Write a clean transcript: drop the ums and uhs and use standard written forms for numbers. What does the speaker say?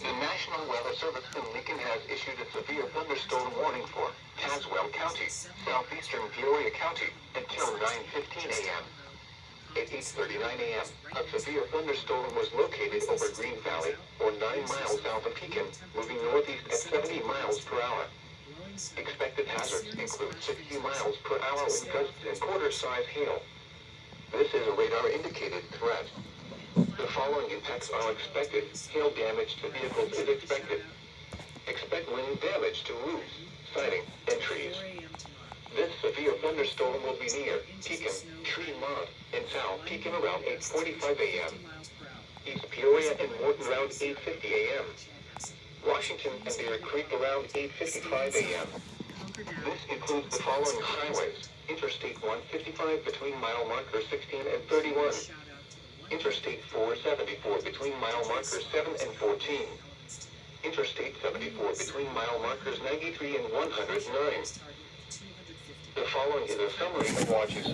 The National Weather Service in Lincoln has issued a severe thunderstorm warning for Tazewell County, southeastern Peoria County, until 9:15 a.m. At 8:39 a.m., a severe thunderstorm was located over Green Valley, or 9 miles south of Pekin, moving northeast at 70 miles per hour. Expected hazards include 60 miles per hour wind gusts and quarter-size hail. This is a radar-indicated threat. The following impacts are expected. Hail damage to vehicles is expected. Expect wind damage to roofs, siding, and trees. This severe thunderstorm will be near Pekin, Tremont, and South Pekin around 8:45 a.m. East Peoria and Morton around 8:50 a.m. Washington and Bear Creek around 8:55 a.m. This includes the following highways: Interstate 155 between mile markers 16 and 31. Interstate 474 between mile markers 7 and 14. Interstate 74 between mile markers 93 and 109. The following is a summary of watches.